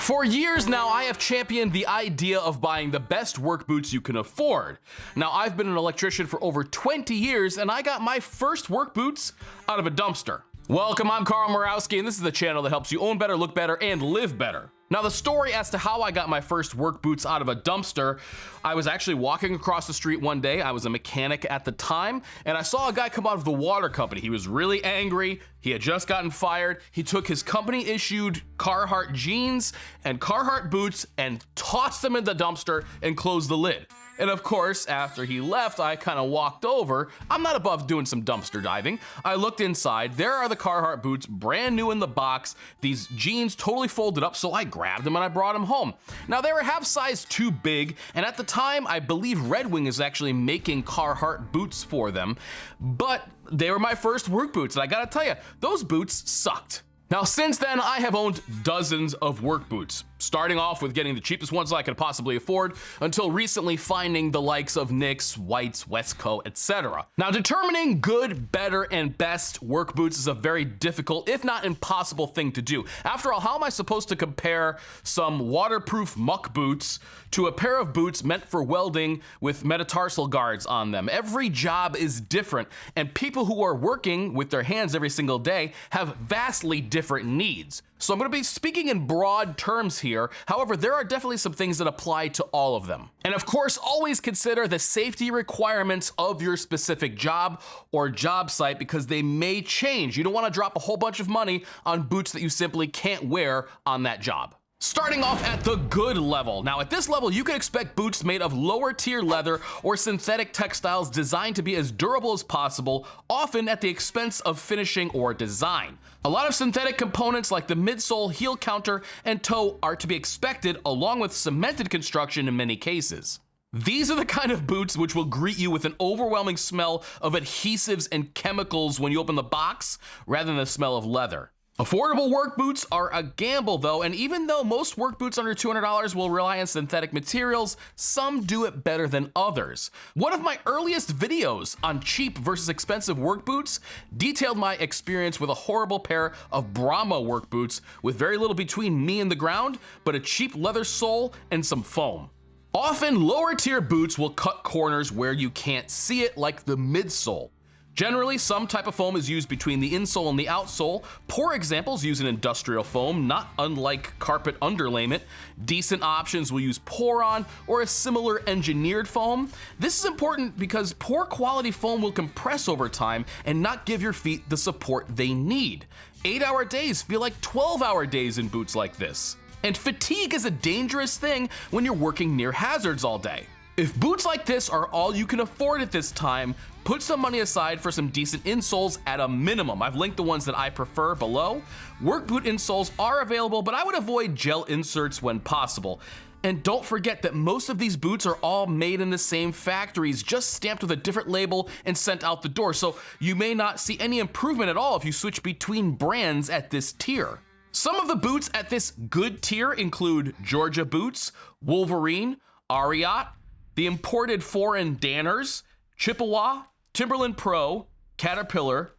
For years now, I have championed the idea of buying the best work boots you can afford. Now, I've been an electrician for over 20 years, and I got my first work boots out of a dumpster. Welcome, I'm Murawski, and this is the channel that helps you own better, look better, and live better. Now, the story as to how I got my first work boots out of a dumpster, I was actually walking across the street one day. I was a mechanic at the time, and I saw a guy come out of the water company. He was really angry. He had just gotten fired. He took his company-issued Carhartt jeans and Carhartt boots and tossed them in the dumpster and closed the lid. And of course, after he left, I kind of walked over. I'm not above doing some dumpster diving. I looked inside. There are the Carhartt boots, brand new in the box. These jeans totally folded up, so I grabbed them and I brought them home. Now, they were half size too big, and at the time, I believe Red Wing is actually making Carhartt boots for them, but they were my first work boots, and I gotta tell you, those boots sucked. Now, since then, I have owned dozens of work boots, starting off with getting the cheapest ones I could possibly afford, until recently finding the likes of Nicks, Whites, Westco, etc. Now, determining good, better, and best work boots is a very difficult, if not impossible thing to do. After all, how am I supposed to compare some waterproof muck boots to a pair of boots meant for welding with metatarsal guards on them? Every job is different, and people who are working with their hands every single day have vastly different needs. So I'm going to be speaking in broad terms here. However, there are definitely some things that apply to all of them. And of course, always consider the safety requirements of your specific job or job site, because they may change. You don't want to drop a whole bunch of money on boots that you simply can't wear on that job. Starting off at the good level. Now, at this level, you can expect boots made of lower tier leather or synthetic textiles designed to be as durable as possible, often at the expense of finishing or design. A lot of synthetic components like the midsole, heel counter, and toe are to be expected, along with cemented construction in many cases. These are the kind of boots which will greet you with an overwhelming smell of adhesives and chemicals when you open the box, rather than the smell of leather. Affordable work boots are a gamble though, and even though most work boots under $200 will rely on synthetic materials, some do it better than others. One of my earliest videos on cheap versus expensive work boots detailed my experience with a horrible pair of Brahma work boots with very little between me and the ground, but a cheap leather sole and some foam. Often, lower tier boots will cut corners where you can't see it, like the midsole. Generally, some type of foam is used between the insole and the outsole. Poor examples use an industrial foam, not unlike carpet underlayment. Decent options will use Poron or a similar engineered foam. This is important because poor quality foam will compress over time and not give your feet the support they need. 8-hour days feel like 12-hour days in boots like this. And fatigue is a dangerous thing when you're working near hazards all day. If boots like this are all you can afford at this time, put some money aside for some decent insoles at a minimum. I've linked the ones that I prefer below. Work boot insoles are available, but I would avoid gel inserts when possible. And don't forget that most of these boots are all made in the same factories, just stamped with a different label and sent out the door. So you may not see any improvement at all if you switch between brands at this tier. Some of the boots at this good tier include Georgia Boots, Wolverine, Ariat, the imported foreign Danners, Chippewa, Timberland Pro, Caterpillar,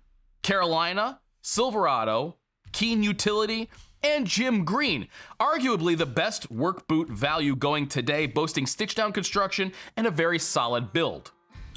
Carolina, Silverado, Keen Utility, and Jim Green, arguably the best work boot value going today, boasting stitch-down construction and a very solid build.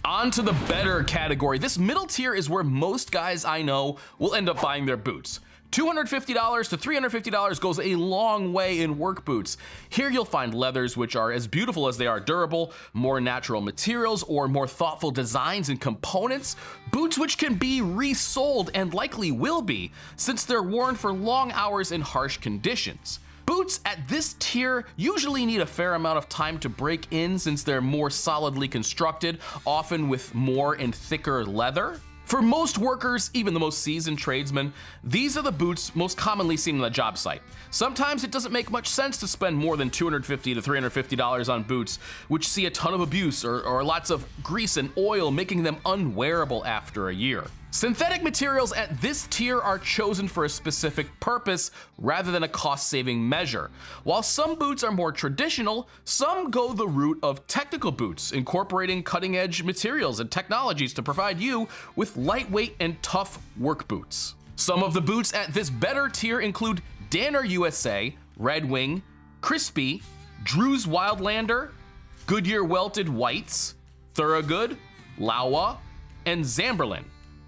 On to the better category. This middle tier is where most guys I know will end up buying their boots. $250 to $350 goes a long way in work boots. Here you'll find leathers which are as beautiful as they are durable, more natural materials, or more thoughtful designs and components. Boots which can be resoled and likely will be, since they're worn for long hours in harsh conditions. Boots at this tier usually need a fair amount of time to break in, since they're more solidly constructed, often with more and thicker leather. For most workers, even the most seasoned tradesmen, these are the boots most commonly seen on the job site. Sometimes it doesn't make much sense to spend more than $250 to $350 on boots, which see a ton of abuse or lots of grease and oil, making them unwearable after a year. Synthetic materials at this tier are chosen for a specific purpose rather than a cost-saving measure. While some boots are more traditional, some go the route of technical boots, incorporating cutting-edge materials and technologies to provide you with lightweight and tough work boots. Some of the boots at this better tier include Danner USA, Red Wing, Crispy, Drew's Wildlander, Goodyear Welted Whites, Thorogood, Laowa, and Zamberlan.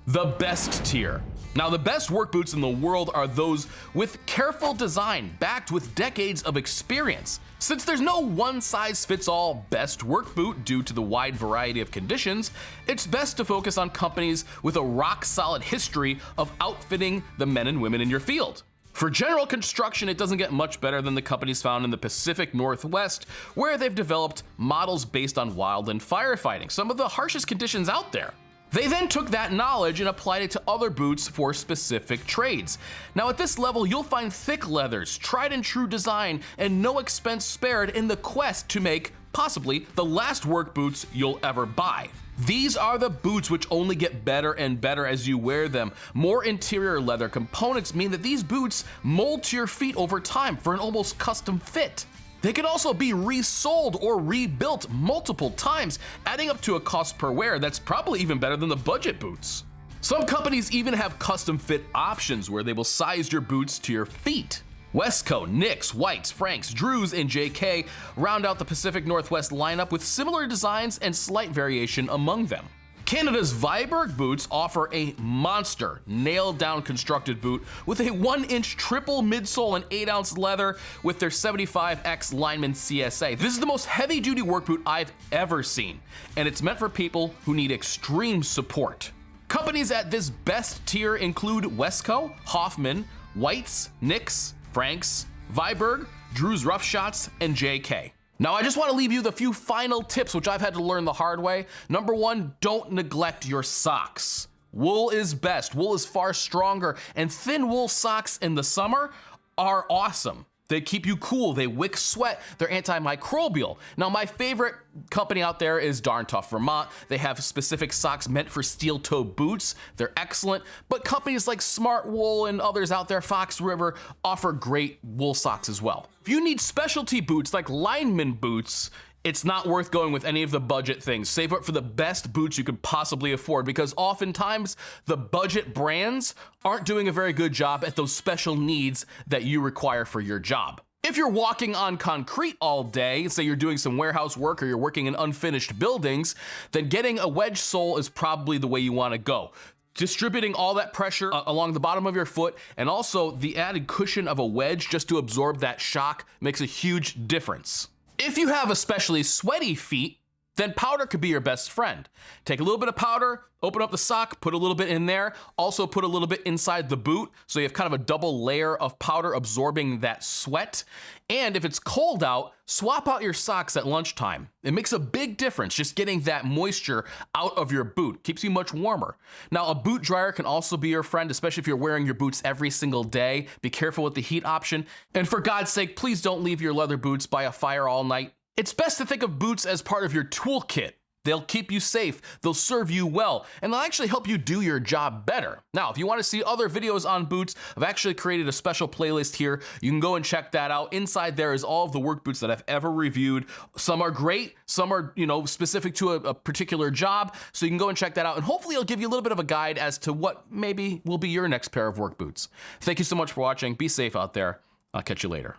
The best tier. Now, the best work boots in the world are those with careful design backed with decades of experience. Since there's no one-size-fits-all best work boot due to the wide variety of conditions, it's best to focus on companies with a rock-solid history of outfitting the men and women in your field. For general construction, it doesn't get much better than the companies found in the Pacific Northwest, where they've developed models based on wildland firefighting, some of the harshest conditions out there. They then took that knowledge and applied it to other boots for specific trades. Now at this level, you'll find thick leathers, tried and true design, and no expense spared in the quest to make, possibly, the last work boots you'll ever buy. These are the boots which only get better and better as you wear them. More interior leather components mean that these boots mold to your feet over time for an almost custom fit. They can also be resold or rebuilt multiple times, adding up to a cost per wear that's probably even better than the budget boots. Some companies even have custom fit options where they will size your boots to your feet. Wesco, Nicks, Whites, Franks, Drews, and JK round out the Pacific Northwest lineup with similar designs and slight variation among them. Canada's Viberg boots offer a monster, nailed-down constructed boot with a 1-inch triple midsole and 8-ounce leather with their 75X Lineman CSA. This is the most heavy-duty work boot I've ever seen, and it's meant for people who need extreme support. Companies at this best tier include Wesco, Hoffman, Whites, Nicks, Franks, Viberg, Drew's Rough Shots, and JK. Now, I just want to leave you the few final tips which I've had to learn the hard way. Number one, don't neglect your socks. Wool is best, wool is far stronger, and thin wool socks in the summer are awesome. They keep you cool, they wick sweat, they're antimicrobial. Now, my favorite company out there is Darn Tough Vermont. They have specific socks meant for steel toe boots. They're excellent, but companies like Smart Wool and others out there, Fox River, offer great wool socks as well. If you need specialty boots like lineman boots, it's not worth going with any of the budget things. Save up for the best boots you could possibly afford, because oftentimes the budget brands aren't doing a very good job at those special needs that you require for your job. If you're walking on concrete all day, say you're doing some warehouse work or you're working in unfinished buildings, then getting a wedge sole is probably the way you want to go. Distributing all that pressure along the bottom of your foot, and also the added cushion of a wedge just to absorb that shock, makes a huge difference. If you have especially sweaty feet, then powder could be your best friend. Take a little bit of powder, open up the sock, put a little bit in there, also put a little bit inside the boot, so you have kind of a double layer of powder absorbing that sweat. And if it's cold out, swap out your socks at lunchtime. It makes a big difference just getting that moisture out of your boot. Keeps you much warmer. Now, a boot dryer can also be your friend, especially if you're wearing your boots every single day. Be careful with the heat option. And for God's sake, please don't leave your leather boots by a fire all night. It's best to think of boots as part of your toolkit. They'll keep you safe, they'll serve you well, and they'll actually help you do your job better. Now, if you want to see other videos on boots, I've actually created a special playlist here. You can go and check that out. Inside there is all of the work boots that I've ever reviewed. Some are great, some are, specific to a particular job, so you can go and check that out, and hopefully it'll give you a little bit of a guide as to what maybe will be your next pair of work boots. Thank you so much for watching. Be safe out there. I'll catch you later.